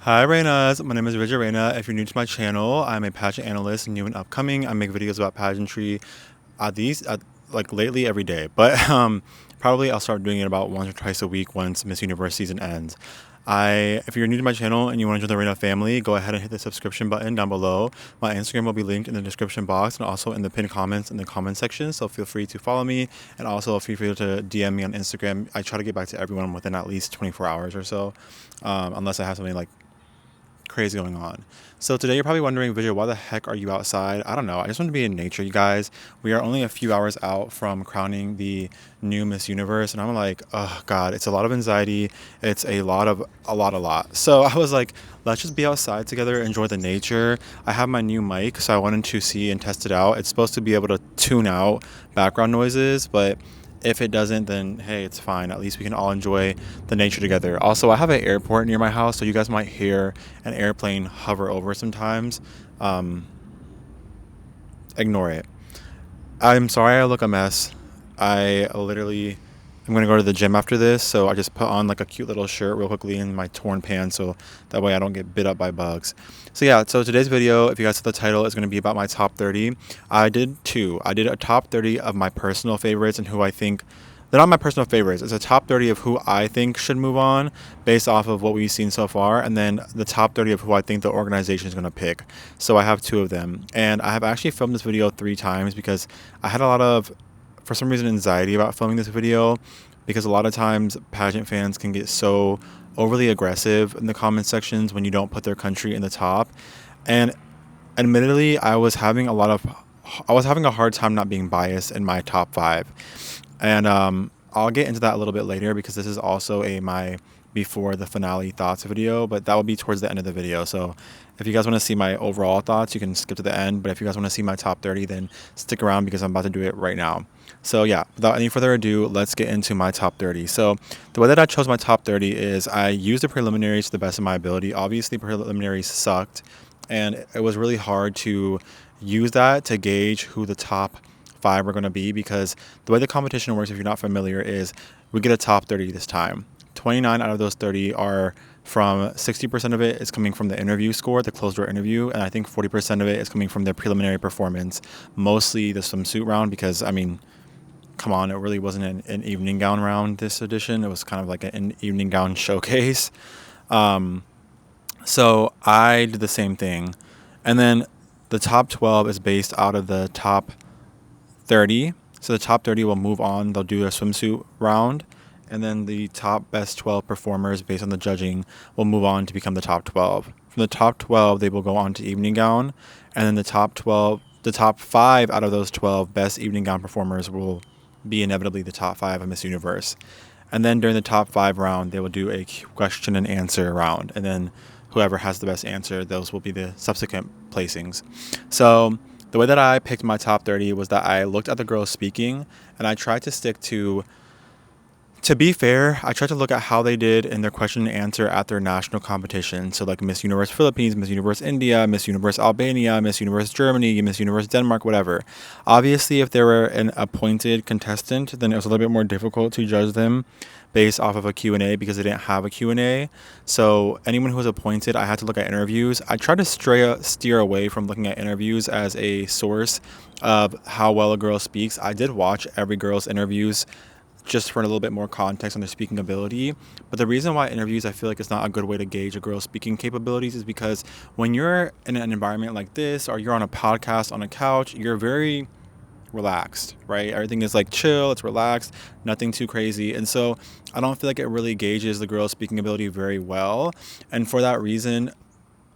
Hi Reyna, my name is Vijayreyna. If you're new to my channel, I'm a pageant analyst, new and upcoming. I make videos about pageantry like lately every day, but probably I'll start doing it about once or twice a week once Miss Universe season ends. If you're new to my channel and you want to join the Reyna family, go ahead and hit the subscription button down below. My Instagram will be linked in the description box and also in the pinned comments in the comment section. So feel free to follow me, and also feel free to DM me on Instagram. I try to get back to everyone within at least 24 hours or so, unless I have something like crazy going on. So today you're probably wondering, Vijay, why the heck are you outside? I don't know. I just want to be in nature, you guys. We are only a few hours out from crowning the new Miss Universe, and I'm like, oh God, it's a lot of anxiety. It's a lot. So I was like, let's just be outside together, enjoy the nature. I have my new mic, so I wanted to see and test it out. It's supposed to be able to tune out background noises, but if it doesn't, then hey, it's fine. At least we can all enjoy the nature together. Also, I have an airport near my house, so you guys might hear an airplane hover over sometimes. Um, Ignore it. I'm sorry I look a mess. I'm gonna go to the gym after this, so I just put on like a cute little shirt real quickly in my torn pants, so that way I don't get bit up by bugs. So yeah, so today's video, if you guys saw the title, is gonna be about my top 30. I did two. I did a top 30 of my personal favorites and who I think they're not my personal favorites. It's a top 30 of who I think should move on based off of what we've seen so far, and then the top 30 of who I think the organization is going to pick. So I have two of them. And I have actually filmed this video 3 times because I had a lot of, for some reason, anxiety about filming this video, because a lot of times pageant fans can get so overly aggressive in the comment sections when you don't put their country in the top. And admittedly, I was having a hard time not being biased in my top 5. And I'll get into that a little bit later because this is also my before the finale thoughts video, but that will be towards the end of the video. So if you guys want to see my overall thoughts, you can skip to the end. But if you guys want to see my top 30, then stick around because I'm about to do it right now. So yeah, without any further ado, let's get into my top 30. So the way that I chose my top 30 is I used the preliminaries to the best of my ability. Obviously, preliminaries sucked, and it was really hard to use that to gauge who the top 5 are going to be, because the way the competition works, if you're not familiar, is we get a top 30 this time. 29 out of those 30 are from 60% of it is coming from the interview score, the closed door interview, and I think 40% of it is coming from their preliminary performance, mostly the swimsuit round, because I mean, come on, it really wasn't an evening gown round this edition. It was kind of like an evening gown showcase. So I did the same thing, and then the top 12 is based out of the top 30. So the top 30 will move on. They'll do a swimsuit round, and then the top best 12 performers based on the judging will move on to become the top 12. From the top 12, they will go on to evening gown, and then the top 5 out of those 12 best evening gown performers will be inevitably the top 5 of Miss Universe. And then during the top 5 round, they will do a question and answer round, and then whoever has the best answer, those will be the subsequent placings. So the way that I picked my top 30 was that I looked at the girls speaking, and I tried to stick to be fair, I tried to look at how they did in their question and answer at their national competition. So like Miss Universe Philippines, Miss Universe India, Miss Universe Albania, Miss Universe Germany, Miss Universe Denmark, whatever. Obviously, if they were an appointed contestant, then it was a little bit more difficult to judge them based off of a Q&A because they didn't have a Q&A. So anyone who was appointed, I had to look at interviews. I tried to steer away from looking at interviews as a source of how well a girl speaks. I did watch every girl's interviews just for a little bit more context on their speaking ability. But the reason why interviews, I feel like, is not a good way to gauge a girl's speaking capabilities is because when you're in an environment like this, or you're on a podcast on a couch, you're very relaxed, right? Everything is like chill, it's relaxed, nothing too crazy. And so I don't feel like it really gauges the girl's speaking ability very well. And for that reason,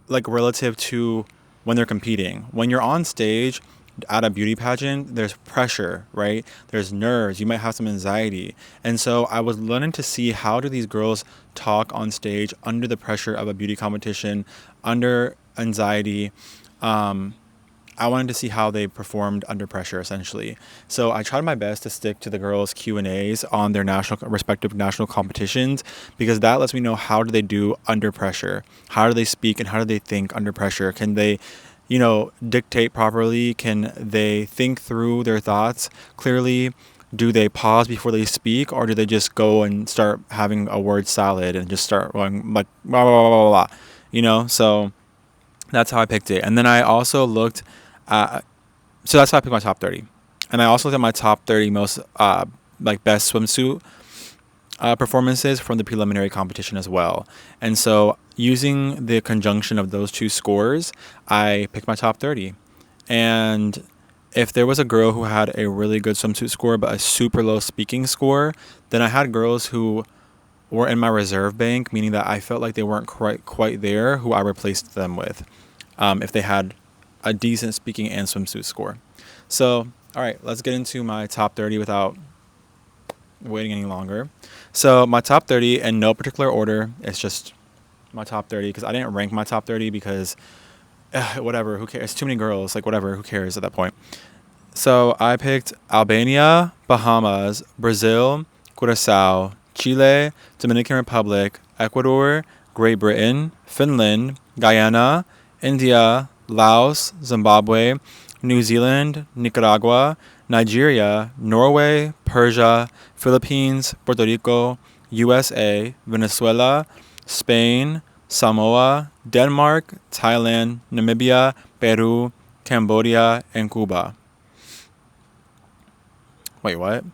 like relative to when they're competing, when you're on stage at a beauty pageant, there's pressure, right? There's nerves. You might have some anxiety. And so I was learning to see, how do these girls talk on stage under the pressure of a beauty competition, under anxiety. I wanted to see how they performed under pressure, essentially. So I tried my best to stick to the girls' Q&As on their respective national competitions, because that lets me know, how do they do under pressure? How do they speak and how do they think under pressure? Can they dictate properly? Can they think through their thoughts clearly? Do they pause before they speak, or do they just go and start having a word salad and just start going like blah, blah, blah, blah, blah? So that's how I picked it. And then I also looked at, so that's how I picked my top 30. And I also looked at my top 30 most, best swimsuit performances from the preliminary competition as well. And so using the conjunction of those two scores, I picked my top 30. And if there was a girl who had a really good swimsuit score but a super low speaking score, then I had girls who were in my reserve bank, meaning that I felt like they weren't quite there, who I replaced them with, if they had a decent speaking and swimsuit score. So, all right, let's get into my top 30 without waiting any longer. So my top 30 in no particular order. It's just my top 30 because I didn't rank my top 30 because whatever, who cares? It's too many girls, like whatever, who cares at that point. So I picked Albania, Bahamas, Brazil, Curacao, Chile, Dominican Republic, Ecuador, Great Britain, Finland, Guyana, India, Laos, Zimbabwe, New Zealand, Nicaragua, Nigeria, Norway, Persia, Philippines, Puerto Rico, USA, Venezuela, Spain, Samoa, Denmark, Thailand, Namibia, Peru, Cambodia, and Cuba. Wait, what?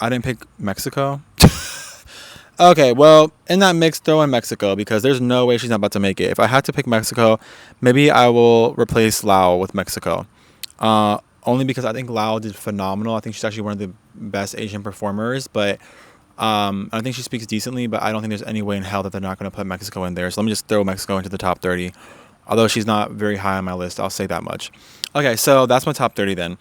I didn't pick Mexico? Okay, well, in that mix, throw in Mexico because there's no way she's not about to make it. If I had to pick Mexico, maybe I will replace Lao with Mexico. Only because I think Lao did phenomenal. I think she's actually one of the best Asian performers, but I think she speaks decently, but I don't think there's any way in hell that they're not going to put Mexico in there. So let me just throw Mexico into the top 30. Although she's not very high on my list, I'll say that much. Okay, so that's my top 30 then.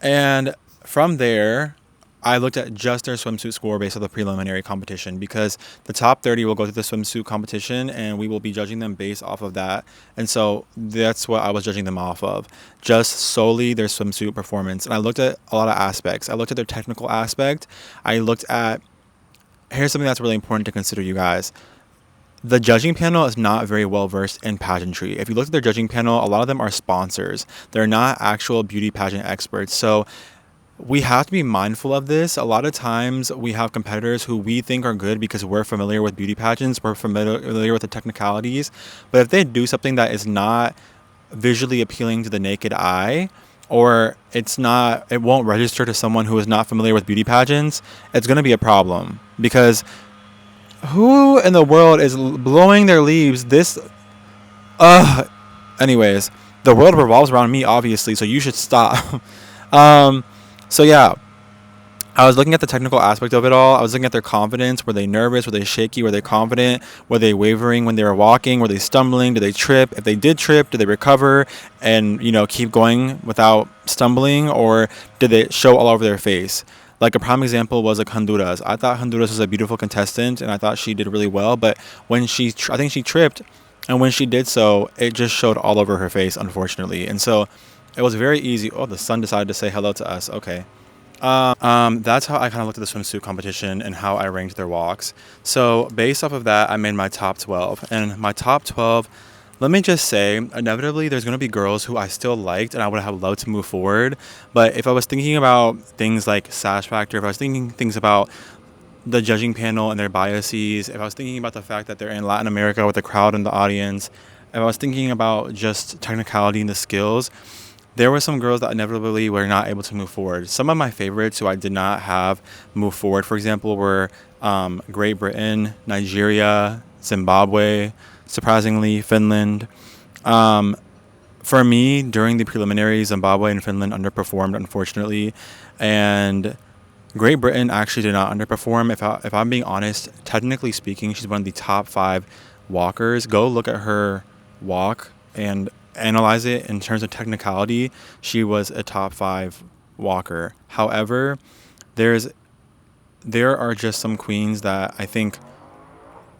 And from there, I looked at just their swimsuit score based on the preliminary competition because the top 30 will go through the swimsuit competition and we will be judging them based off of that. And so that's what I was judging them off of, just solely their swimsuit performance. And I looked at a lot of aspects. I looked at their technical aspect. I looked at, here's something that's really important to consider, you guys. The judging panel is not very well versed in pageantry. If you look at their judging panel, a lot of them are sponsors. They're not actual beauty pageant experts. So we have to be mindful of this. A lot of times we have competitors who we think are good because we're familiar with beauty pageants, we're familiar with the technicalities. But if they do something that is not visually appealing to the naked eye, or it won't register to someone who is not familiar with beauty pageants, it's going to be a problem. Because who in the world is blowing their leaves this? Anyways, the world revolves around me, obviously, so you should stop. So yeah, I was looking at the technical aspect of it all. I was looking at their confidence. Were they nervous? Were they shaky? Were they confident? Were they wavering when they were walking? Were they stumbling? Did they trip? If they did trip, did they recover and, keep going without stumbling? Or did they show all over their face? Like a prime example was like Honduras. I thought Honduras was a beautiful contestant and I thought she did really well. But when I think she tripped, and when she did so, it just showed all over her face, unfortunately. And so it was very easy. Oh, the sun decided to say hello to us. Okay. That's how I kind of looked at the swimsuit competition and how I ranked their walks. So based off of that, I made my top 12. And my top 12, let me just say, inevitably, there's going to be girls who I still liked and I would have loved to move forward. But if I was thinking about things like Sash Factor, if I was thinking things about the judging panel and their biases, if I was thinking about the fact that they're in Latin America with the crowd and the audience, if I was thinking about just technicality and the skills, there were some girls that inevitably were not able to move forward. Some of my favorites who I did not have move forward, for example, were Great Britain, Nigeria, Zimbabwe, surprisingly, Finland. For me, during the preliminaries, Zimbabwe and Finland underperformed, unfortunately. And Great Britain actually did not underperform. If I'm being honest, technically speaking, she's one of the top 5 walkers. Go look at her walk and analyze it in terms of technicality. She was a top 5 walker. However, there are just some queens that I think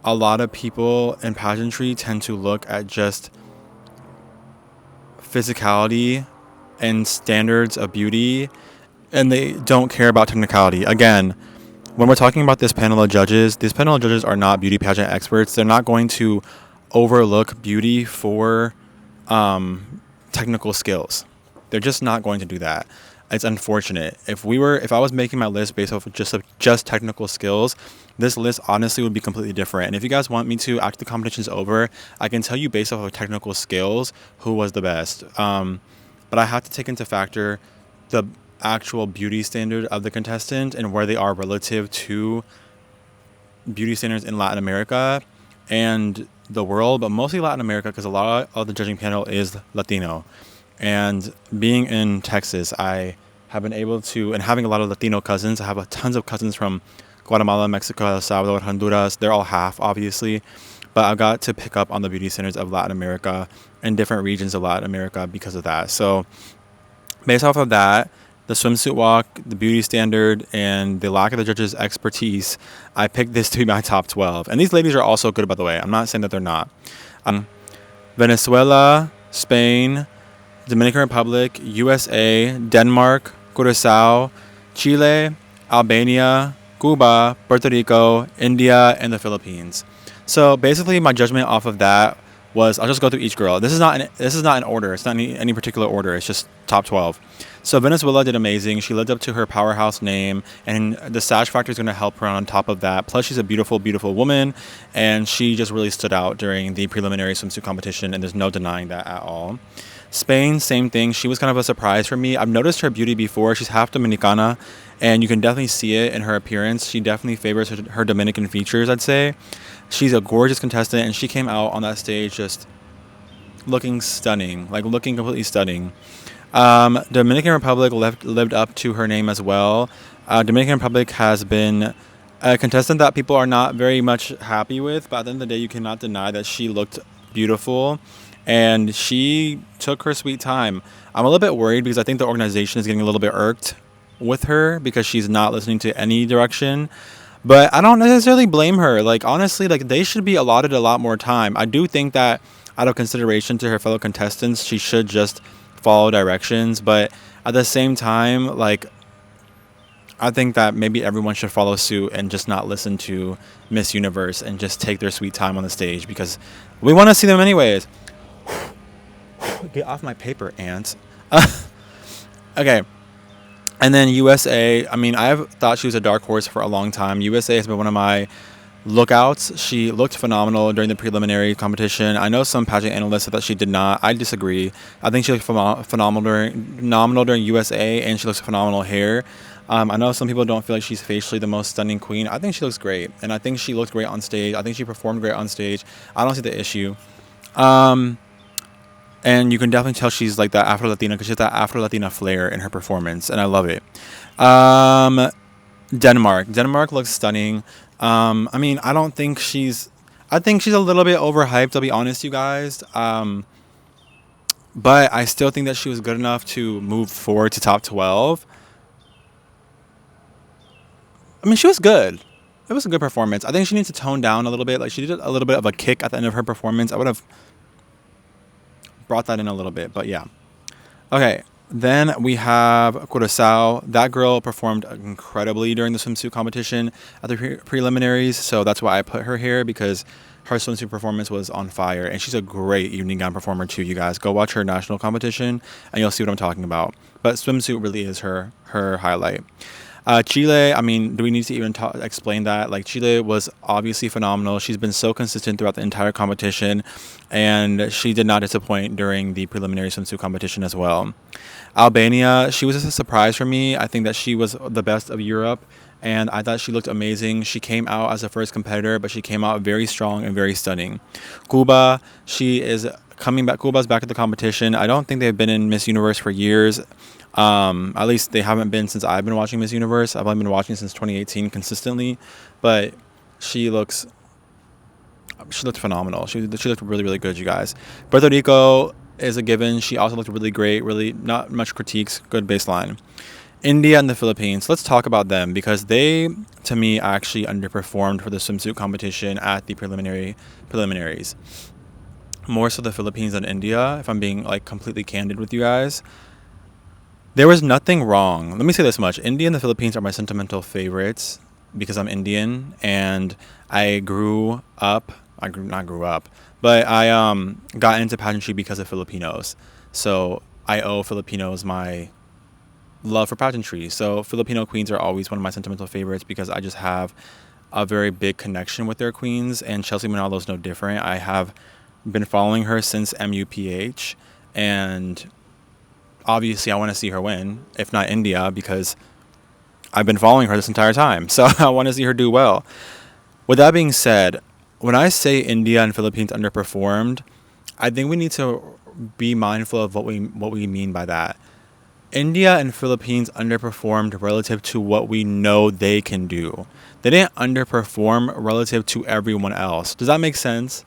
a lot of people in pageantry tend to look at just physicality and standards of beauty, and they don't care about technicality. Again, when we're talking about this panel of judges are not beauty pageant experts. They're not going to overlook beauty for technical skills. They're just not going to do that. It's unfortunate. If I was making my list based off of just technical skills, this list honestly would be completely different. And if you guys want me to, after the competition's over, I can tell you based off of technical skills who was the best. But I have to take into factor the actual beauty standard of the contestant and where they are relative to beauty standards in Latin America and the world, but mostly Latin America because a lot of the judging panel is Latino. And being in Texas, I have been able to, and having a lot of Latino cousins, I have tons of cousins from Guatemala, Mexico, El Salvador, Honduras. They're all half, obviously. But I got to pick up on the beauty standards of Latin America and different regions of Latin America because of that. So based off of that, the swimsuit walk, the beauty standard, and the lack of the judges' expertise, I picked this to be my top 12. And these ladies are also good, by the way. I'm not saying that they're not. Venezuela, Spain, Dominican Republic, USA, Denmark, Curacao, Chile, Albania, Cuba, Puerto Rico, India, and the Philippines. So basically, my judgment off of that was I'll just go through each girl. This is not in order. It's not any particular order. It's just top 12. So Venezuela did amazing. She lived up to her powerhouse name, and the Sash factor is going to help her on top of that. Plus, she's a beautiful, beautiful woman, and she just really stood out during the preliminary swimsuit competition, and there's no denying that at all. Spain, same thing. She was kind of a surprise for me. I've noticed her beauty before. She's half Dominicana, and you can definitely see it in her appearance. She definitely favors her Dominican features, I'd say. She's a gorgeous contestant, and she came out on that stage just looking stunning, like looking completely stunning. Dominican Republic lived up to her name as well. Dominican Republic has been a contestant that people are not very much happy with, but at the end of the day, you cannot deny that she looked beautiful, and she took her sweet time. I'm a little bit worried because I think the organization is getting a little bit irked with her because she's not listening to any direction. But I don't necessarily blame her. Like, honestly, like, they should be allotted a lot more time. I do think that out of consideration to her fellow contestants, she should just follow directions. But at the same time, like, I think that maybe everyone should follow suit and just not listen to Miss Universe and just take their sweet time on the stage because we want to see them anyways. Get off my paper, ants. Okay. And then USA, I mean, I've thought she was a dark horse for a long time. USA has been one of my lookouts. She looked phenomenal during the preliminary competition. I know some pageant analysts said that she did not. I disagree. I think she looked phenomenal during USA, and she looks phenomenal here. I know some people don't feel like she's facially the most stunning queen. I think she looks great, and I think she looked great on stage. I think she performed great on stage. I don't see the issue. And you can definitely tell she's like that Afro-Latina because she has that Afro-Latina flair in her performance, and I love it. Denmark looks stunning. I mean, I think she's a little bit overhyped, I'll be honest, you guys. But I still think that she was good enough to move forward to top 12. I mean, she was good. It was a good performance. I think she needs to tone down a little bit. Like, she did a little bit of a kick at the end of her performance. I would have brought that in a little bit, but yeah. Okay, then we have Curacao. That girl performed incredibly during the swimsuit competition at the preliminaries, so that's why I put her here, because her swimsuit performance was on fire, and she's a great evening gown performer too, you guys. Go watch her national competition, and you'll see what I'm talking about. But swimsuit really is her highlight. Chile, I mean, do we need to even explain that? Like, Chile was obviously phenomenal. She's been so consistent throughout the entire competition, and she did not disappoint during the preliminary swimsuit competition as well. Albania, she was just a surprise for me. I think that she was the best of Europe, and I thought she looked amazing. She came out as a first competitor, but she came out very strong and very stunning. Cuba, she is coming back. Cuba's back at the competition. I don't think they've been in Miss Universe for years. At least they haven't been since I've been watching Miss Universe. I've only been watching since 2018 consistently, but she looked phenomenal. She looked really, really good, you guys. Puerto Rico is a given. She also looked really great, really not much critiques, good baseline. India and the Philippines, let's talk about them because they, to me, actually underperformed for the swimsuit competition at the preliminaries. More so the Philippines than India, if I'm being like completely candid with you guys. There was nothing wrong. Let me say this much. India and the Philippines are my sentimental favorites because I'm Indian and I grew up. I got into pageantry because of Filipinos. So I owe Filipinos my love for pageantry. So Filipino queens are always one of my sentimental favorites because I just have a very big connection with their queens, and Chelsea Manalo is no different. I have been following her since MUPH, and obviously I want to see her win, if not India, because I've been following her this entire time. So I want to see her do well. With that being said, when I say India and Philippines underperformed, I think we need to be mindful of what we mean by that. India and Philippines underperformed relative to what we know they can do. They didn't underperform relative to everyone else. Does that make sense?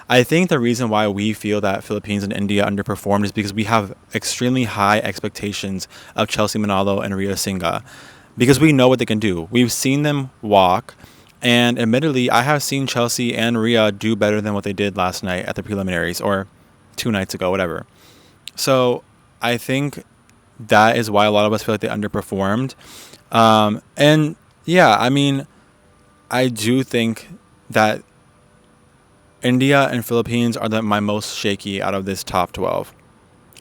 I think the reason why we feel that Philippines and India underperformed is because we have extremely high expectations of Chelsea Manalo and Ria Singha because we know what they can do. We've seen them walk, and admittedly, I have seen Chelsea and Ria do better than what they did last night at the preliminaries or 2 nights ago, whatever. So I think that is why a lot of us feel like they underperformed. And yeah, I mean, I do think that India and Philippines are my most shaky out of this top 12.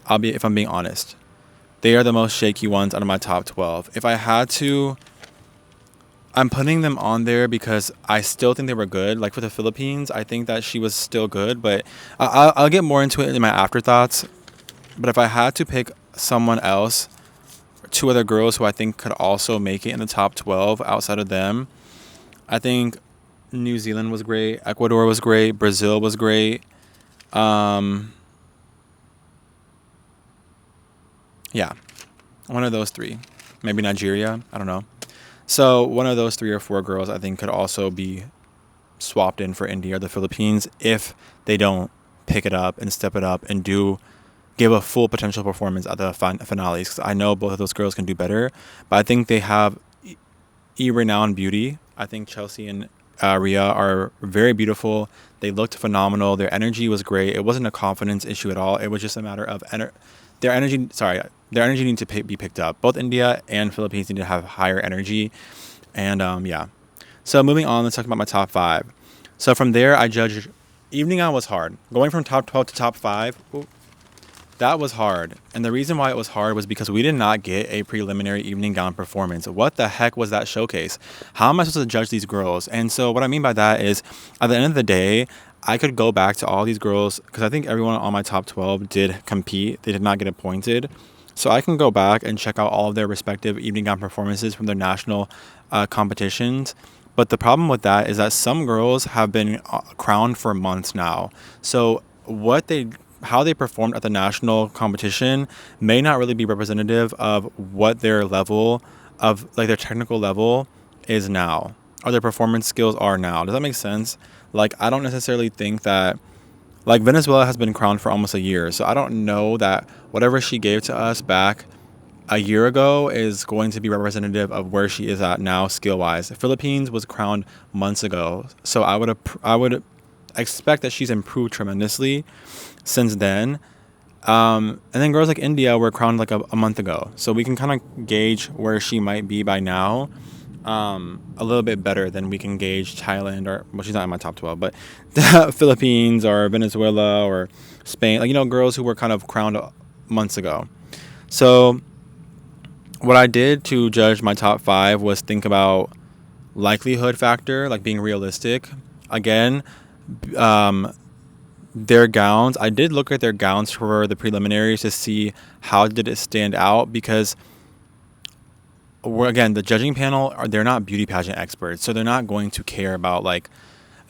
If I'm being honest. They are the most shaky ones out of my top 12. If I had to, I'm putting them on there because I still think they were good. Like for the Philippines, I think that she was still good, but I'll get more into it in my afterthoughts. But if I had to pick someone else, 2 other girls who I think could also make it in the top 12 outside of them, I think New Zealand was great, Ecuador was great, Brazil was great. Yeah, one of those 3. Maybe Nigeria, I don't know. So one of those 3 or 4 girls I think could also be swapped in for India or the Philippines if they don't pick it up and step it up and give a full potential performance at the finales. Because I know both of those girls can do better, but I think they have renowned beauty. I think Chelsea and Ria are very beautiful. They looked phenomenal. Their energy was great. It wasn't a confidence issue at all. It was just a matter of their energy. Their energy needs to be picked up. Both India and Philippines need to have higher energy. And yeah. So moving on, let's talk about my top 5. So from there, I judged. Evening on was hard. Going from top 12 to top 5. That was hard. And the reason why it was hard was because we did not get a preliminary evening gown performance. What the heck was that showcase? How am I supposed to judge these girls? And so what I mean by that is, at the end of the day, I could go back to all these girls, because I think everyone on my top 12 did compete. They did not get appointed. So I can go back and check out all of their respective evening gown performances from their national competitions. But the problem with that is that some girls have been crowned for months now. So how they performed at the national competition may not really be representative of what their level of, like, their technical level is now, or their performance skills are now. Does that make sense? Like, I don't necessarily think that, like, Venezuela has been crowned for almost a year, so I don't know that whatever she gave to us back a year ago is going to be representative of where she is at now skill-wise. The Philippines was crowned months ago, so I would expect that she's improved tremendously since then. And then girls like India were crowned like a month ago, so we can kind of gauge where she might be by now a little bit better than we can gauge Thailand, or, well, she's not in my top 12, but the Philippines or Venezuela or Spain, like, you know, girls who were kind of crowned months ago. So what I did to judge my top 5 was think about likelihood factor, like being realistic. Again, their gowns, I did look at their gowns for the preliminaries to see how did it stand out, because again, the judging panel, they're not beauty pageant experts, so they're not going to care about, like,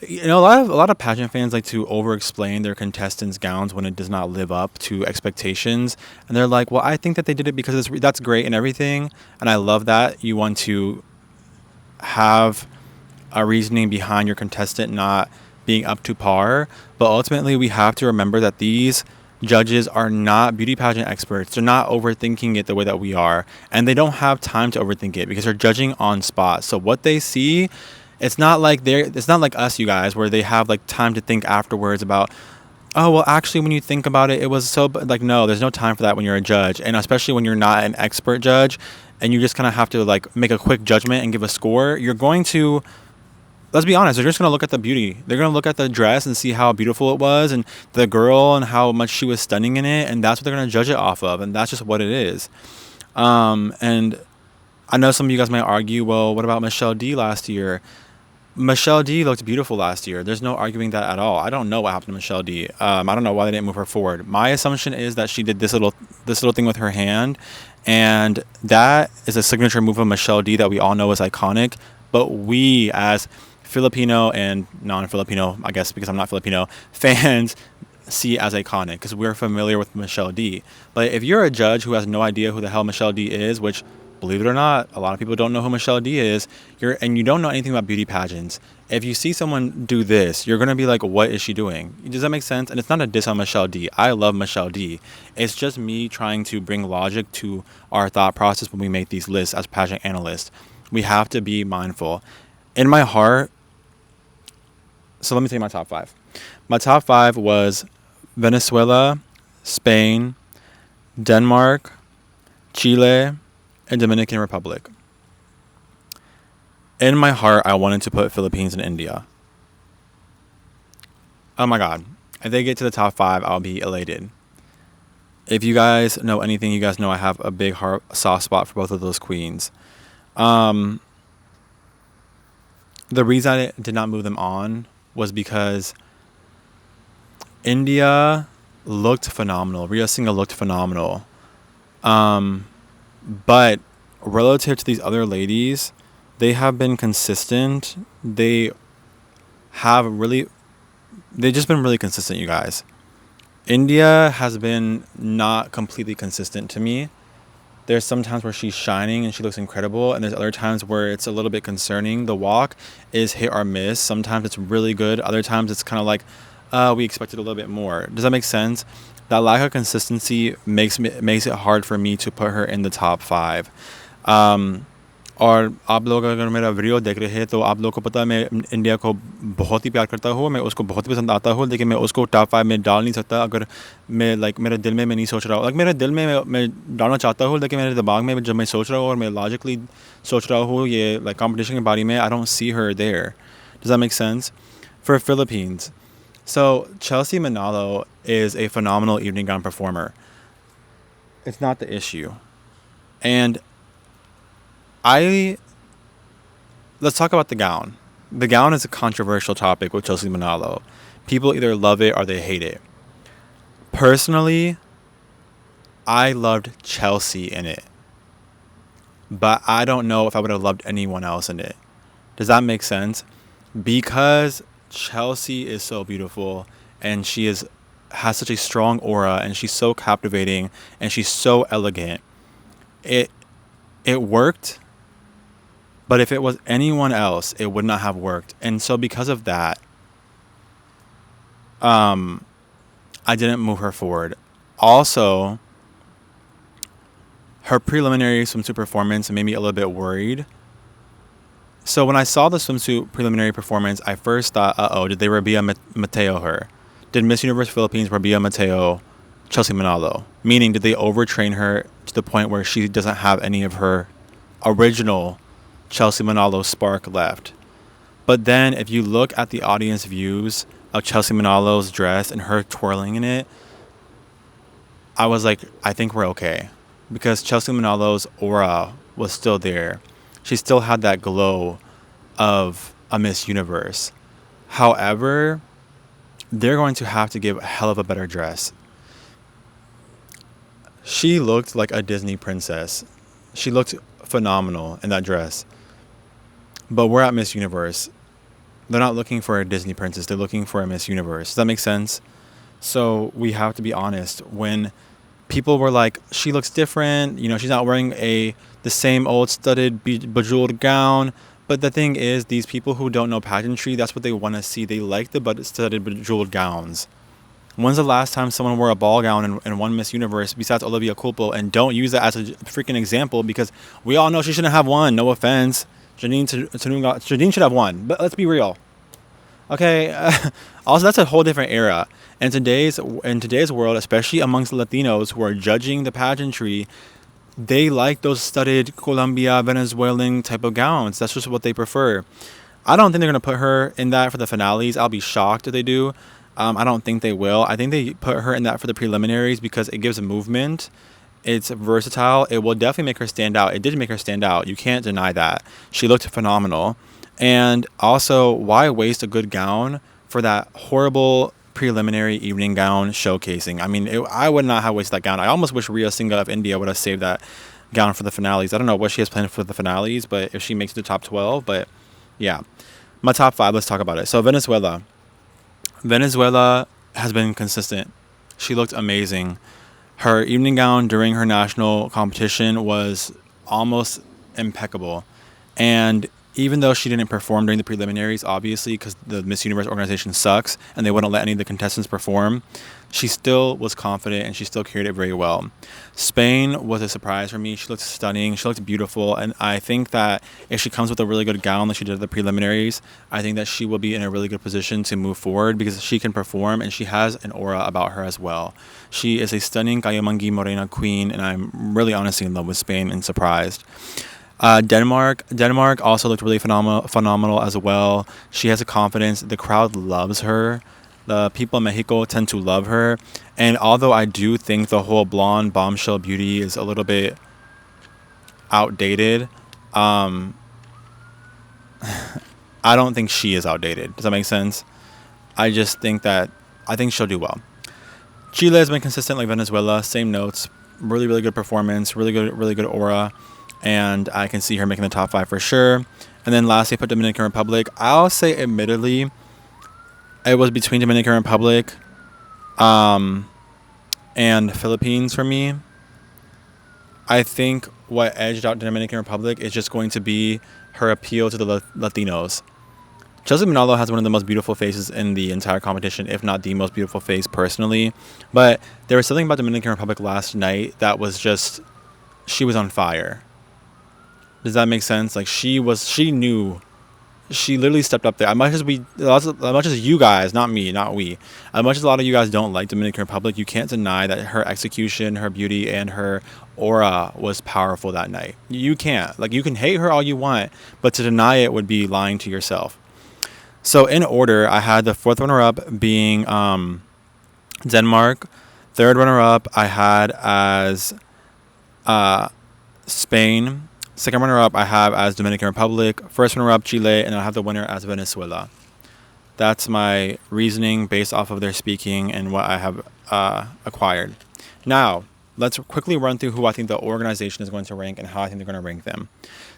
you know, a lot of pageant fans like to over explain their contestants' gowns when it does not live up to expectations, and they're like, well, I think that they did it because that's great and everything, and I love that you want to have a reasoning behind your contestant not being up to par, but ultimately we have to remember that these judges are not beauty pageant experts. They're not overthinking it the way that we are, and they don't have time to overthink it because they're judging on spot. So what they see, it's not like us, you guys, where they have like time to think afterwards about, oh, well, actually, when you think about it, it was so, like, no, there's no time for that when you're a judge, and especially when you're not an expert judge and you just kind of have to like make a quick judgment and give a score. You're going to, let's be honest, they're just going to look at the beauty. They're going to look at the dress and see how beautiful it was and the girl and how much she was stunning in it, and that's what they're going to judge it off of, and that's just what it is. And I know some of you guys might argue, well, what about Michelle D last year? Michelle D looked beautiful last year. There's no arguing that at all. I don't know what happened to Michelle D. I don't know why they didn't move her forward. My assumption is that she did this little thing with her hand, and that is a signature move of Michelle D that we all know is iconic. But we, as Filipino and non-Filipino, I guess because I'm not Filipino, fans see as iconic because we're familiar with Michelle D. But if you're a judge who has no idea who the hell Michelle D is, which, believe it or not, a lot of people don't know who Michelle D is, and you don't know anything about beauty pageants, if you see someone do this, you're gonna be like, what is she doing? Does that make sense? And it's not a diss on Michelle D. I love Michelle D. It's just me trying to bring logic to our thought process when we make these lists as pageant analysts. We have to be mindful. In my heart, so let me tell you my top 5. My top 5 was Venezuela, Spain, Denmark, Chile, and Dominican Republic. In my heart, I wanted to put Philippines and India. Oh my God. If they get to the top 5, I'll be elated. If you guys know anything, you guys know I have a big heart, soft spot for both of those queens. The reason I did not move them on was because India looked phenomenal. Rhea Singha looked phenomenal. But relative to these other ladies, they have been consistent. They've just been really consistent, you guys. India has been not completely consistent to me. There's some times where she's shining and she looks incredible, and there's other times where it's a little bit concerning. The walk is hit or miss. Sometimes it's really good. Other times it's kind of like, we expected a little bit more. Does that make sense? That lack of consistency makes it hard for me to put her in the top 5. और आप लोग अगर मेरा video देख रहे हैं तो आप लोग को पता है मैं इंडिया को बहुत ही प्यार करता हूँ, मैं उसको बहुत ही पसंद आता हूँ, लेकिन मैं उसको टॉप 5 में डाल नहीं सकता अगर मैं मेरे दिल में मैं नहीं सोच रहा हूँ. मेरे दिल में मैं डालना चाहता हूँ, लेकिन मेरे दिमाग में जब मैं सोच रहा हूँ और मैं लॉजिकली सोच रहा हूँ ये कंपटीशन के बारे में, I don't see her there. Does that make sense? For Philippines, so Chelsea Manalo is a phenomenal evening gown performer. It's not the issue. And let's talk about the gown. The gown is a controversial topic with Chelsea Manalo. People either love it or they hate it. Personally, I loved Chelsea in it. But I don't know if I would have loved anyone else in it. Does that make sense? Because Chelsea is so beautiful and she has such a strong aura and she's so captivating and she's so elegant. It worked. But if it was anyone else, it would not have worked. And so because of that, I didn't move her forward. Also, her preliminary swimsuit performance made me a little bit worried. So when I saw the swimsuit preliminary performance, I first thought, did they Rabia Mateo her? Did Miss Universe Philippines Rabia Mateo Chelsea Manalo? Meaning, did they overtrain her to the point where she doesn't have any of her original Chelsea Manalo spark left? But then if you look at the audience views of Chelsea Manalo's dress and her twirling in it, I was like, I think we're okay. Because Chelsea Manalo's aura was still there. She still had that glow of a Miss Universe. However, they're going to have to give a hell of a better dress. She looked like a Disney princess. She looked phenomenal in that dress. But we're at Miss Universe. They're not looking for a Disney princess. They're looking for a Miss Universe. Does that make sense? So we have to be honest. When people were like, she looks different, she's not wearing the same old studded bejeweled gown. But the thing is, these people who don't know pageantry, that's what they want to see. They like the studded bejeweled gowns. When's the last time someone wore a ball gown and won Miss Universe besides Olivia Culpo? And don't use that as a freaking example because we all know she shouldn't have won. No offense. Janine should have won. But let's be real. Okay? Also, that's a whole different era. And in today's world, especially amongst Latinos who are judging the pageantry, they like those studded Colombia, Venezuelan type of gowns. That's just what they prefer. I don't think they're going to put her in that for the finales. I'll be shocked if they do. I don't think they will. I think they put her in that for the preliminaries because it gives a movement. It's versatile. It will definitely make her stand out. It did make her stand out. You can't deny that. She looked phenomenal. And also, why waste a good gown for that horrible preliminary evening gown showcasing? I mean, I would not have wasted that gown. I almost wish Rhea Singha of India would have saved that gown for the finales. I don't know what she has planned for the finales, but if she makes it to top 12, but yeah. My top 5, let's talk about it. So Venezuela. Venezuela has been consistent. She looked amazing. Her evening gown during her national competition was almost impeccable. And even though she didn't perform during the preliminaries, obviously, because the Miss Universe organization sucks and they wouldn't let any of the contestants perform, she still was confident and she still carried it very well. Spain was a surprise for me. She looked stunning. She looked beautiful. And I think that if she comes with a really good gown like she did at the preliminaries, I think that she will be in a really good position to move forward because she can perform and she has an aura about her as well. She is a stunning Kayamangi Morena queen, and I'm really honestly in love with Spain and surprised. Denmark also looked really phenomenal as well. She has a confidence. The crowd loves her. The people in Mexico tend to love her. And although I do think the whole blonde bombshell beauty is a little bit outdated, I don't think she is outdated. Does that make sense? I think she'll do well. Chile has been consistent like Venezuela. Same notes. Really, really good performance. Really good aura. And I can see her making the top 5 for sure. And then lastly, I put Dominican Republic. I'll say, admittedly, it was between Dominican Republic and Philippines for me. I think what edged out Dominican Republic is just going to be her appeal to the Latinos. Chelsea Manalo has one of the most beautiful faces in the entire competition, if not the most beautiful face personally. But there was something about Dominican Republic last night that was just, she was on fire. Does that make sense? Like she knew, she literally stepped up there. As much as you guys, not me, not we, as much as a lot of you guys don't like Dominican Republic, you can't deny that her execution, her beauty, and her aura was powerful that night. You can't. Like, you can hate her all you want, but to deny it would be lying to yourself. So in order, I had the 4th runner-up being Denmark. 3rd runner-up I had as Spain. 2nd runner-up I have as Dominican Republic. 1st runner-up Chile, and I have the winner as Venezuela. That's my reasoning based off of their speaking and what I have acquired. Now, let's quickly run through who I think the organization is going to rank and how I think they're going to rank them.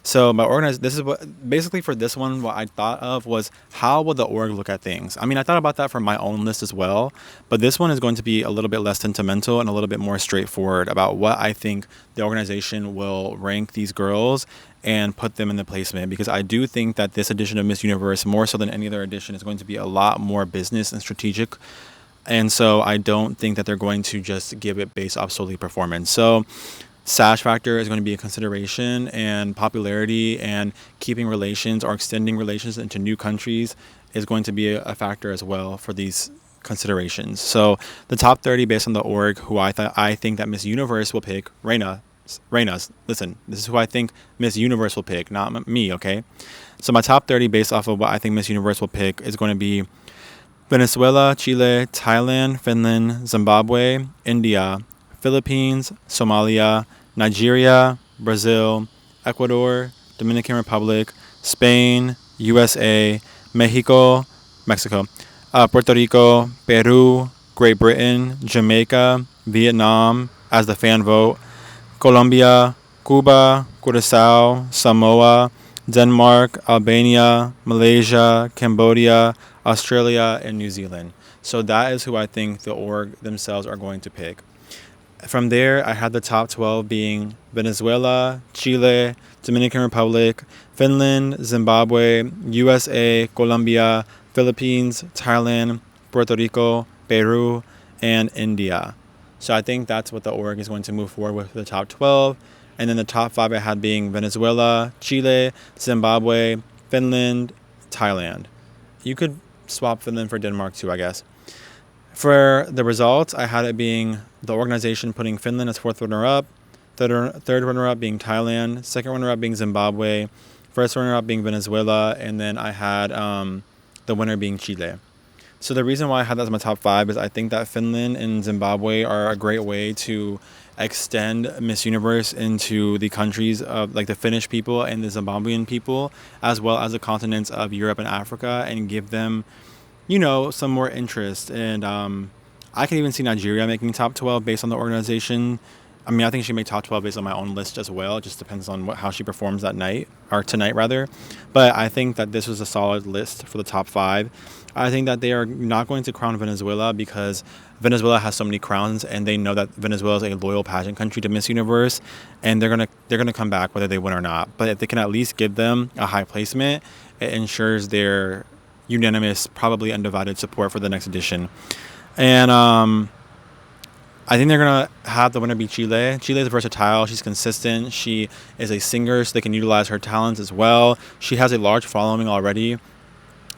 So this is what basically for this one, what I thought of was how will the org look at things. I mean, I thought about that for my own list as well, but this one is going to be a little bit less sentimental and a little bit more straightforward about what I think the organization will rank these girls and put them in the placement, because I do think that this edition of Miss Universe, more so than any other edition, is going to be a lot more business and strategic. And so I don't think that they're going to just give it based off solely performance. So sash factor is going to be a consideration, and popularity and keeping relations or extending relations into new countries is going to be a factor as well for these considerations. So the top 30 based on the org, who I think that Miss Universe will pick, Reyna's. Listen, this is who I think Miss Universe will pick, not me, okay? So my top 30 based off of what I think Miss Universe will pick is going to be Venezuela, Chile, Thailand, Finland, Zimbabwe, India, Philippines, Somalia, Nigeria, Brazil, Ecuador, Dominican Republic, Spain, USA, Mexico, Puerto Rico, Peru, Great Britain, Jamaica, Vietnam as the fan vote, Colombia, Cuba, Curacao, Samoa, Denmark, Albania, Malaysia, Cambodia, Australia, and New Zealand. So that is who I think the org themselves are going to pick. From there, I had the top 12 being Venezuela, Chile, Dominican Republic, Finland, Zimbabwe, USA, Colombia, Philippines, Thailand, Puerto Rico, Peru, and India. So I think that's what the org is going to move forward with the top 12. And then the top 5 I had being Venezuela, Chile, Zimbabwe, Finland, Thailand. You could swap Finland for Denmark too, I guess. For the results, I had it being the organization putting Finland as 4th runner-up, third runner-up being Thailand, 2nd runner-up being Zimbabwe, 1st runner-up being Venezuela, and then I had the winner being Chile. So the reason why I had that as my top 5 is I think that Finland and Zimbabwe are a great way to extend Miss Universe into the countries of like the Finnish people and the Zimbabwean people, as well as the continents of Europe and Africa, and give them, some more interest. And I can even see Nigeria making top 12 based on the organization. I mean, I think she made top 12 based on my own list as well. It just depends on how she performs that night, or tonight rather. But I think that this was a solid list for the top 5. I think that they are not going to crown Venezuela because Venezuela has so many crowns, and they know that Venezuela is a loyal pageant country to Miss Universe, and they're gonna come back whether they win or not. But if they can at least give them a high placement, it ensures their unanimous, probably undivided support for the next edition. And I think they're going to have the winner be Chile. Chile is versatile. She's consistent. She is a singer, so they can utilize her talents as well. She has a large following already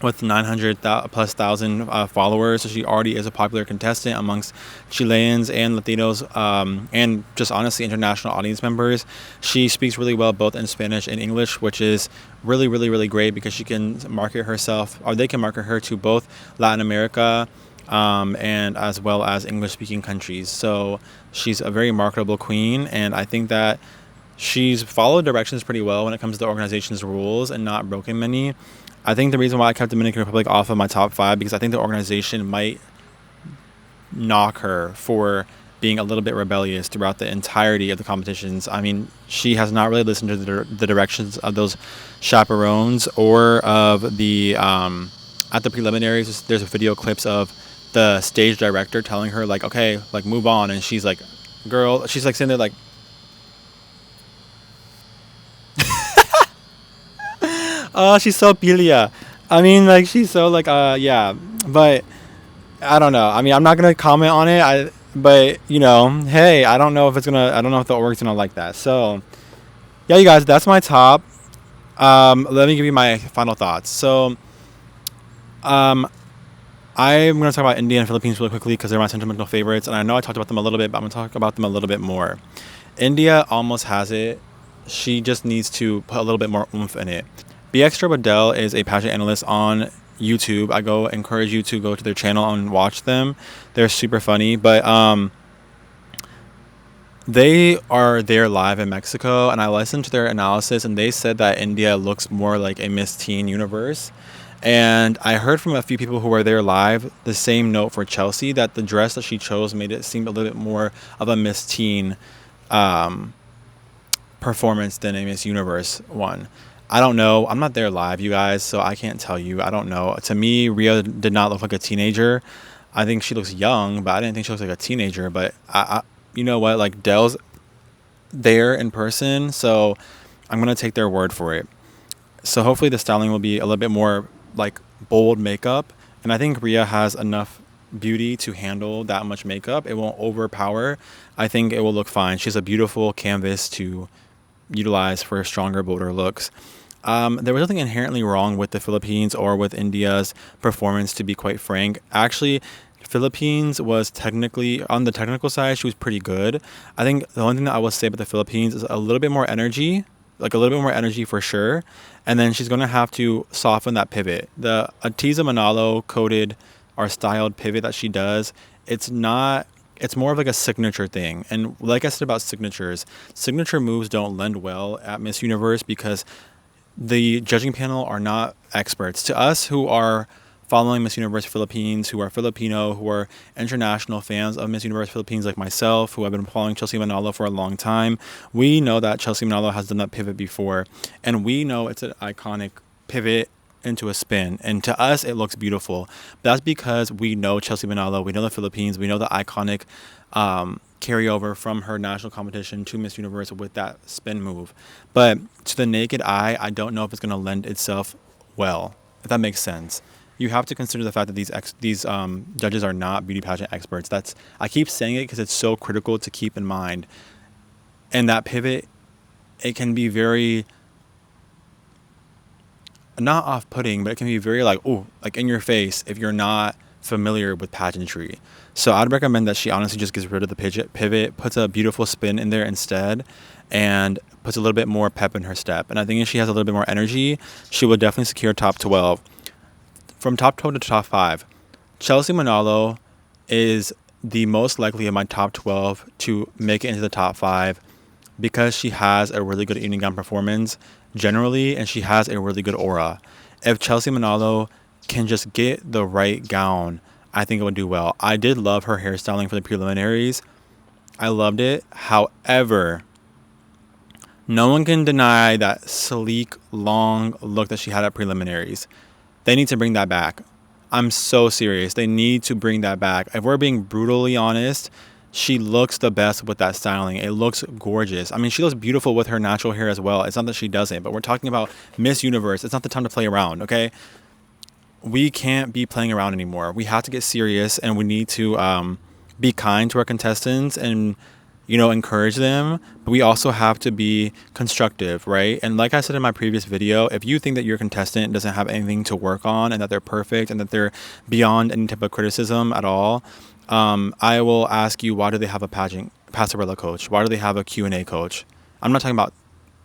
with 900,000+ followers. So she already is a popular contestant amongst Chileans and Latinos, and just honestly international audience members. She speaks really well both in Spanish and English, which is really, really, really great because she can market herself, or they can market her to both Latin America, and as well as English-speaking countries. So she's a very marketable queen, and I think that she's followed directions pretty well when it comes to the organization's rules and not broken many. I think the reason why I kept Dominican Republic off of my top 5 because I think the organization might knock her for being a little bit rebellious throughout the entirety of the competitions. I mean, she has not really listened to the directions of those chaperones or of the at the preliminaries. There's video clips of the stage director telling her like, okay, like move on, and she's like, girl, she's like sitting there like, oh, she's so pilia. I mean, like, she's so like, yeah, but I don't know. I mean, I'm not gonna comment on it. But hey, I don't know if the org's gonna like that. So yeah, you guys, that's my top. Let me give you my final thoughts. So I'm going to talk about India and Philippines really quickly because they're my sentimental favorites. And I know I talked about them a little bit, but I'm going to talk about them a little bit more. India almost has it. She just needs to put a little bit more oomph in it. Be Extra Waddell is a pageant analyst on YouTube. I encourage you to go to their channel and watch them. They're super funny. But they are there live in Mexico. And I listened to their analysis, and they said that India looks more like a Miss Teen universe. And I heard from a few people who were there live the same note for Chelsea, that the dress that she chose made it seem a little bit more of a Miss Teen performance than a Miss Universe one. I don't know. I'm not there live, you guys, so I can't tell you. I don't know. To me, Rhea did not look like a teenager. I think she looks young, but I didn't think she looks like a teenager. But I you know what? Like, Dell's there in person, so I'm going to take their word for it. So hopefully the styling will be a little bit more like bold makeup, and I think Rhea has enough beauty to handle that much makeup. It won't overpower. I think it will look fine. She's a beautiful canvas to utilize for stronger, bolder looks. There was nothing inherently wrong with the Philippines or with India's performance, to be quite frank. Actually, Philippines was technically, on the technical side, she was pretty good. I think the only thing that I will say about the Philippines is a little bit more energy, like a little bit more energy for sure. And then she's going to have to soften that pivot. The Atiza Manalo coded or styled pivot that she does, it's more of like a signature thing. And like I said about signature moves don't lend well at Miss Universe because the judging panel are not experts. To us who are following Miss Universe Philippines, who are Filipino, who are international fans of Miss Universe Philippines like myself, who have been following Chelsea Manalo for a long time, we know that Chelsea Manalo has done that pivot before, and we know it's an iconic pivot into a spin, and to us it looks beautiful. But that's because we know Chelsea Manalo, we know the Philippines, we know the iconic carryover from her national competition to Miss Universe with that spin move. But to the naked eye, I don't know if it's going to lend itself well, if that makes sense. You have to consider the fact that these judges are not beauty pageant experts. I keep saying it because it's so critical to keep in mind. And that pivot, it can be very, not off-putting, but it can be very like in your face if you're not familiar with pageantry. So I'd recommend that she honestly just gets rid of the pivot, puts a beautiful spin in there instead, and puts a little bit more pep in her step. And I think if she has a little bit more energy, she will definitely secure top 12. From top 12 to top 5, Chelsea Manalo is the most likely of my top 12 to make it into the top 5 because she has a really good evening gown performance generally, and she has a really good aura. If Chelsea Manalo can just get the right gown, I think it would do well. I did love her hairstyling for the preliminaries. I loved it. However, no one can deny that sleek, long look that she had at preliminaries. They need to bring that back. I'm so serious. They need to bring that back. If we're being brutally honest, she looks the best with that styling. It looks gorgeous. I mean, she looks beautiful with her natural hair as well. It's not that she doesn't, but we're talking about Miss Universe. It's not the time to play around, okay? We can't be playing around anymore. We have to get serious, and we need to be kind to our contestants and, you know, encourage them. But we also have to be constructive, right? And like I said in my previous video, if you think that your contestant doesn't have anything to work on and that they're perfect and that they're beyond any type of criticism at all, I will ask you, why do they have a passerella coach? Why do they have a Q&A coach? I'm not talking about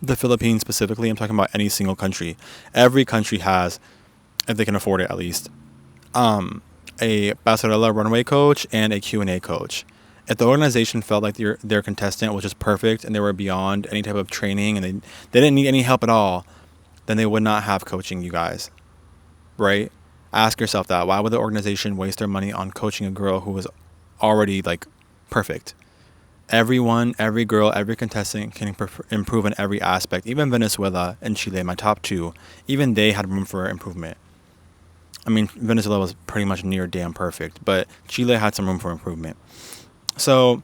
the Philippines specifically. I'm talking about any single country. Every country has, if they can afford it at least, a passerella runway coach and a Q&A coach. If the organization felt like their contestant was just perfect and they were beyond any type of training and they didn't need any help at all, then they would not have coaching, you guys. Right? Ask yourself that. Why would the organization waste their money on coaching a girl who was already like perfect? Everyone, every girl, every contestant can improve in every aspect. Even Venezuela and Chile, my top 2, even they had room for improvement. I mean, Venezuela was pretty much near damn perfect, but Chile had some room for improvement. So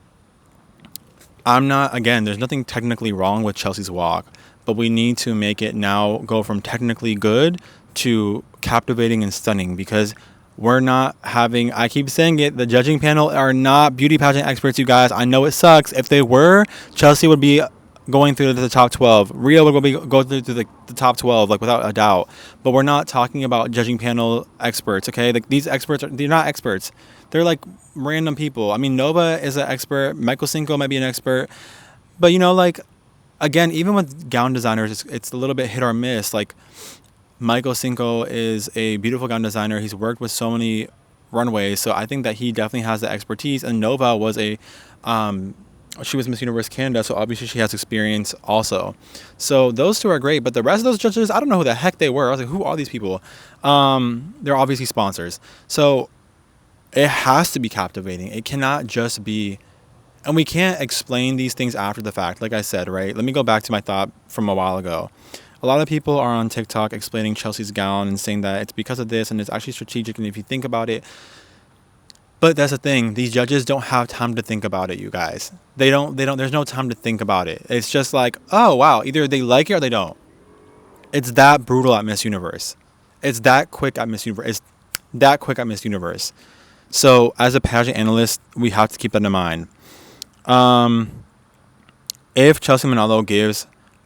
there's nothing technically wrong with Chelsea's walk, but we need to make it now go from technically good to captivating and stunning, because we're not having, I keep saying it, the judging panel are not beauty pageant experts, you guys. I know it sucks. If they were, Chelsea would be going through the top 12. Rio would go through the top 12, like, without a doubt. But we're not talking about judging panel experts, okay? Like, these experts, they're not experts. They're like random people. I mean, Nova is an expert. Michael Cinco might be an expert. But, you know, like, again, even with gown designers, it's a little bit hit or miss. Like, Michael Cinco is a beautiful gown designer. He's worked with so many runways. So I think that he definitely has the expertise. And Nova was she was Miss Universe Canada, so obviously she has experience also. So those two are great, but the rest of those judges, I don't know who the heck they were. I was like, who are these people? They're obviously sponsors. So it has to be captivating. It cannot just be, and we can't explain these things after the fact. Like I said, right? Let me go back to my thought from a while ago. A lot of people are on TikTok explaining Chelsea's gown and saying that it's because of this and it's actually strategic. And if you think about it, but that's the thing. These judges don't have time to think about it, you guys. They don't, there's no time to think about it. It's just like, oh, wow. Either they like it or they don't. It's that brutal at Miss Universe. It's that quick at Miss Universe. So as a pageant analyst, we have to keep that in mind. If Chelsea Manalo gives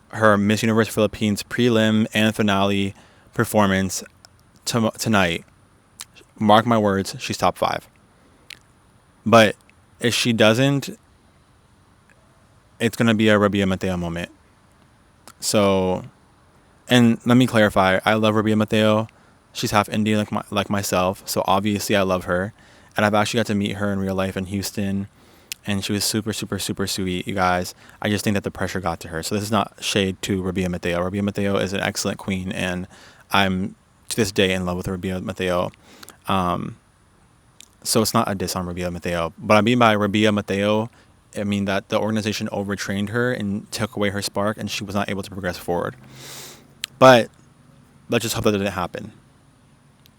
her Miss Universe Philippines prelim and finale performance tonight, mark my words, she's top 5. But if she doesn't, it's going to be a Rabia Mateo moment. So, and let me clarify, I love Rabia Mateo. She's half Indian like myself, so obviously I love her. And I've actually got to meet her in real life in Houston, and she was super, super, super sweet, you guys. I just think that the pressure got to her. So this is not shade to Rabia Mateo. Rabia Mateo is an excellent queen, and I'm to this day in love with Rabia Mateo. So it's not a diss on Rabia Mateo. But I mean by Rabia Mateo, I mean that the organization overtrained her and took away her spark, and she was not able to progress forward. But let's just hope that didn't happen.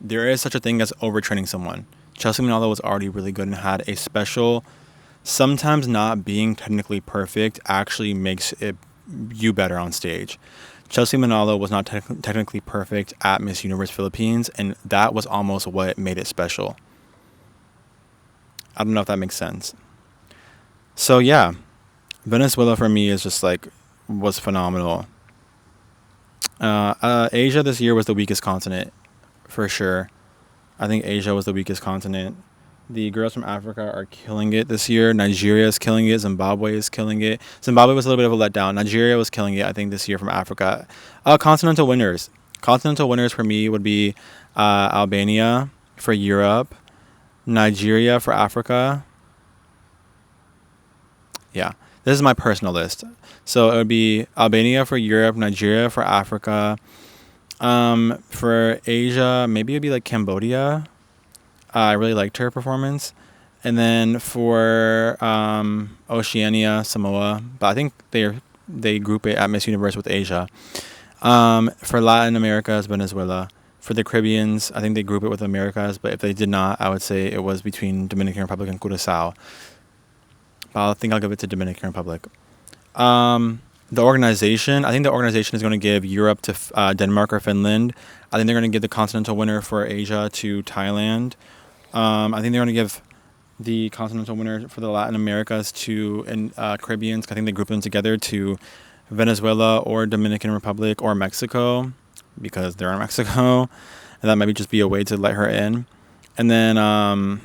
There is such a thing as overtraining someone. Chelsea Manalo was already really good and had a special, sometimes not being technically perfect actually makes you better on stage. Chelsea Manalo was not technically perfect at Miss Universe Philippines, and that was almost what made it special. I don't know if that makes sense. So yeah, Venezuela for me is just like, was phenomenal. Asia this year was the weakest continent, for sure. I think Asia was the weakest continent. The girls from Africa are killing it this year. Nigeria is killing it. Zimbabwe is killing it. Zimbabwe was a little bit of a letdown. Nigeria was killing it, I think, this year from Africa. Continental winners. Continental winners for me would be Albania for Europe, Nigeria for Africa, Yeah, this is my personal list. So it would be Albania for Europe, Nigeria for Africa. For Asia, maybe it'd be like Cambodia. I really liked her performance. And then for Oceania, Samoa, but I think they group it at Miss Universe with Asia. For Latin America is Venezuela. For the Caribbeans, I think they group it with Americas, but if they did not, I would say it was between Dominican Republic and Curaçao. But I think I'll give it to Dominican Republic. The organization, I think the organization is going to give Europe to Denmark or Finland. I think they're going to give the continental winner for Asia to Thailand. I think they're going to give the continental winner for the Latin Americas to Caribbeans. I think they group them together to Venezuela or Dominican Republic or Mexico because they're in Mexico. And that might just be a way to let her in. And then I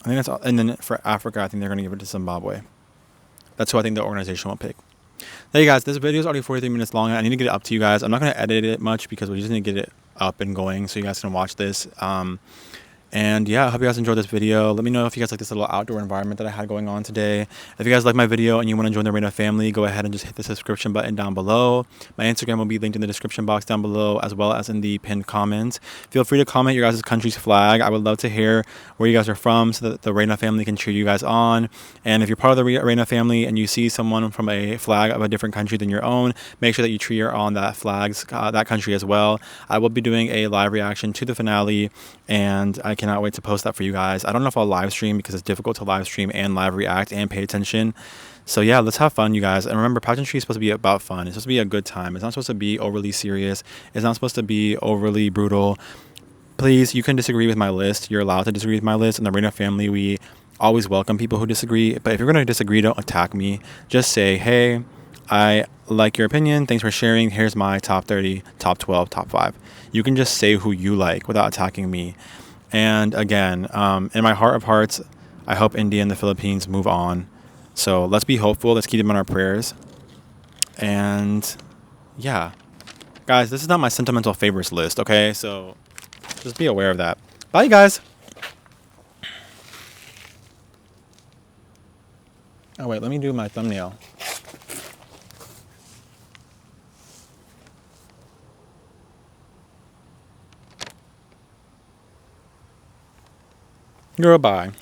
think that's all. And then for Africa, I think they're going to give it to Zimbabwe. That's who I think the organization will pick. Hey guys, this video is already 43 minutes long. I need to get it up to you guys. I'm not going to edit it much because we just need to get it up and going so you guys can watch this. And yeah, I hope you guys enjoyed this video. Let me know if you guys like this little outdoor environment that I had going on today. If you guys like my video and you want to join the Reyna family, go ahead and just hit the subscription button down below. My Instagram will be linked in the description box down below as well as in the pinned comments. Feel free to comment your guys' country's flag. I would love to hear where you guys are from so that the Reyna family can cheer you guys on. And if you're part of the Reyna family and you see someone from a flag of a different country than your own, make sure that you cheer on that flag's that country as well. I will be doing a live reaction to the finale, and I cannot wait to post that for you guys. I don't know if I'll live stream because it's difficult to live stream and live react and pay attention. So yeah, let's have fun, you guys. And remember, pageantry is supposed to be about fun. It's supposed to be a good time. It's not supposed to be overly serious. It's not supposed to be overly brutal. Please, you can disagree with my list. You're allowed to disagree with my list. In the Reyna family, we always welcome people who disagree. But if you're going to disagree, don't attack me. Just say, hey, I like your opinion. Thanks for sharing. Here's my top 30, top 12, top 5. You can just say who you like without attacking me. And again, in my heart of hearts, I hope India and the Philippines move on. So let's be hopeful. Let's keep them in our prayers. And yeah, guys, this is not my sentimental favorites list, okay? So just be aware of that. Bye, guys. Oh, wait, let me do my thumbnail. Goodbye.